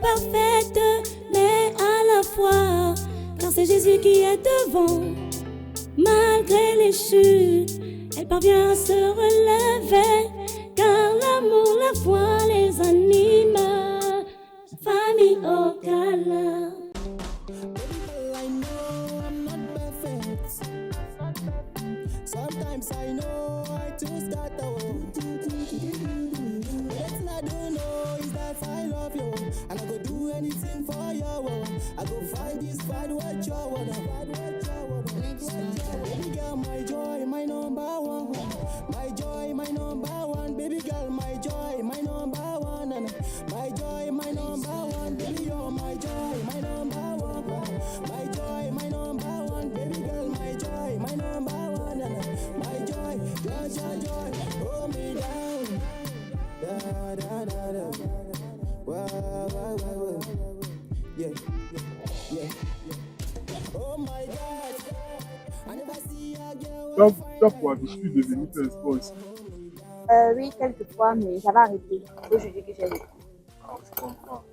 parfaite, mais à la fois, car c'est Jésus qui est devant. Malgré les chutes, elle parvient à se relever, car l'amour, la foi les anime. Famille au câlin. I know I'm not perfect. Sometimes I know I too start out. What I don't know is that I love you, and I go do anything for you. I go fight this fight what you wanna. Baby girl, my joy, my number one. My joy, my number one. Baby girl, my joy, my number one. And my joy, my number one. Baby, you're my joy, my number one. My joy, my number one. Baby girl, my joy, my number one. And my joy, joy, hold me down. Da da da da. Wow. Yeah. Oh my God. I never see a girl. Toi, pour habitude de venir faire le sport ici. Oui, quelquefois, mais ça va arrêter. Aujourd'hui que j'ai le temps. Alors, je comprends.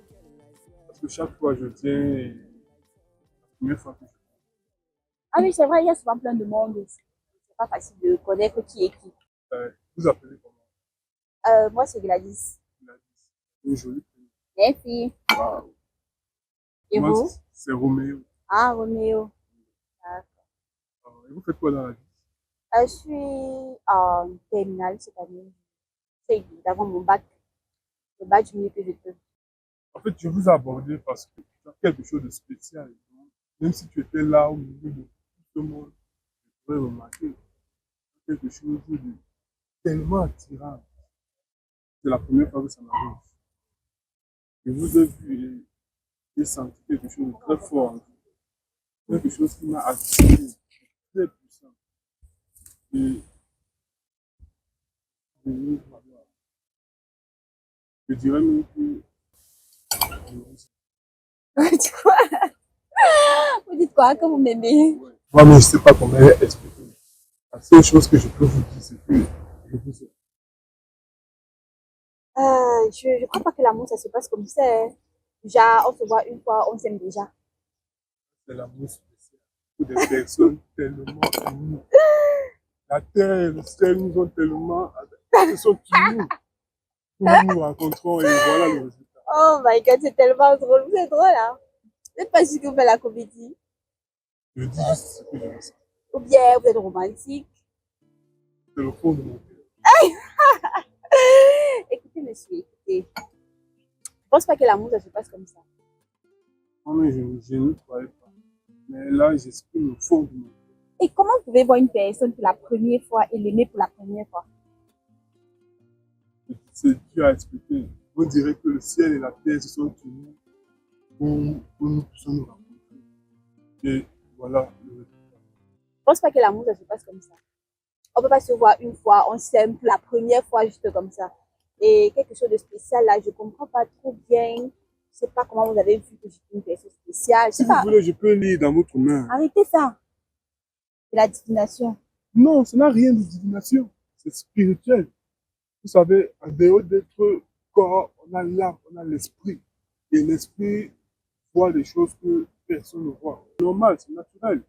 Parce que chaque fois, je viens et la première fois que je Ah oui, c'est vrai, il y a souvent plein de monde. C'est pas facile de connaître qui est qui. vous appelez comment? Moi, c'est Gladys. Une jolie fille. Merci. Waouh. Et Moi, vous? c'est Roméo. Ah, Roméo. Et vous faites quoi dans la vie? Je suis en terminale cette année. J'essaie d'avoir mon bac. Le bac du mieux que je peux. En fait, je vous ai abordé parce que tu as quelque chose de spécial. Même si tu étais là au milieu de tout le monde, tu pourrais remarquer quelque chose de tellement attirant. C'est la première fois que ça m'arrive. Je vous ai vu et j'ai senti quelque chose de très fort en vous. Quelque chose qui m'a attiré, très puissant. Et je dirais même que Vous dites quoi? Vous dites quoi que vous m'aimez? moi, mais je ne sais pas comment expliquer. La seule chose que je peux vous dire, c'est que je vous aime. Je crois pas que l'amour, ça se passe comme ça, hein. Déjà, on se voit une fois, on s'aime déjà. C'est l'amour spécial pour des personnes tellement unies. La terre et le ciel nous ont tellement. Ils sont unis. Nous nous rencontrons et voilà le résultat. Oh my God, c'est tellement drôle. Vous êtes drôle, hein? Vous n'êtes pas sûr que vous faites la comédie? Je dis juste ce que je ressens. Ou bien vous êtes romantique? C'est le fond de mon cœur. Écoutez, monsieur, écoutez. Je pense pas que l'amour, ça se passe comme ça. Non, mais je ne croyais pas. Mais là, j'exprime le fond de mon cœur. Et comment vous pouvez voir une personne pour la première fois et l'aimer pour la première fois? C'est dur à expliquer. On dirait que le ciel et la terre se sont unis pour nous puissions nous rencontrer. Et voilà le résultat. Je pense pas que l'amour, ça se passe comme ça. On peut pas se voir une fois, on s'aime pour la première fois juste comme ça. Et quelque chose de spécial là, je comprends pas trop bien. Je sais pas comment vous avez vu que j'étais une personne spéciale. Je Si sais vous pas. voulez, je peux lire dans votre main. Arrêtez ça. C'est la divination. Non, ça n'a rien de divination. C'est spirituel. Vous savez, en dehors d'être corps, on a l'âme, on a l'esprit. Et l'esprit voit des choses que personne ne voit. C'est normal, c'est naturel.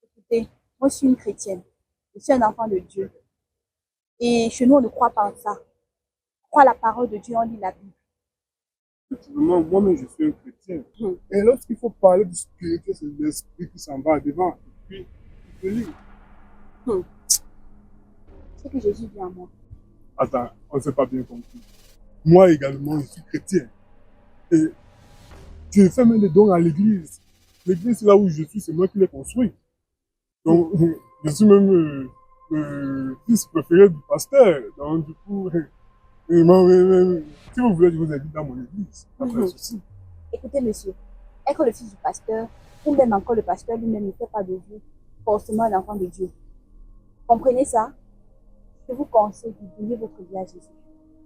Écoutez, moi je suis une chrétienne. Je suis un enfant de Dieu. Et chez nous, on ne croit pas en ça. On croit à la parole de Dieu, on lit la Bible. Effectivement, moi-même, je suis un chrétien. Et lorsqu'il faut parler du spirituel, c'est l'esprit qui s'en va devant. Et puis, il peut lire. C'est que Jésus vit en moi. Attends, on ne s'est pas bien compris. Moi également, je suis chrétien. Et je fais même des dons à l'église. L'église, là où je suis, c'est moi qui l'ai construit. Donc, je suis même fils préféré du pasteur. Donc, du coup, si vous voulez, je vous invite dans mon église. Pas de souci. Écoutez, monsieur, être le fils du pasteur, ou même encore le pasteur lui-même ne fait pas de vous forcément un enfant de Dieu. Comprenez ça? Je vous conseille de donner votre vie à Jésus.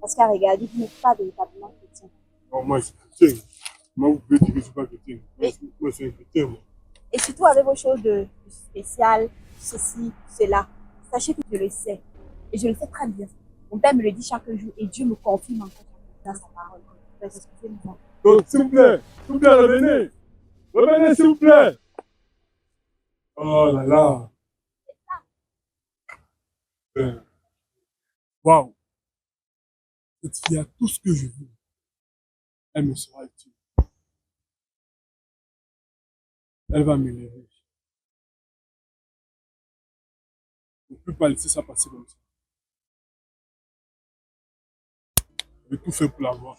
Parce qu'à regarder, vous n'êtes pas véritablement chrétien. Non, moi, je suis chrétien. Moi, vous pouvez dire que je ne suis pas chrétien. Moi, je suis un chrétien. Moi. Et surtout avec vos choses de spécial, ceci, cela. Sachez que je le sais. Et je le sais très bien. Mon père me le dit chaque jour et Dieu me confirme encore dans sa parole. Excusez-moi. Donc, s'il vous plaît, revenez. Revenez, s'il vous plaît. Oh là là. Waouh. Cette fille a tout ce que je veux. Elle me sera utile. Elle va m'élever. Je ne peux pas laisser ça passer comme ça. Je vais tout faire pour l'avoir.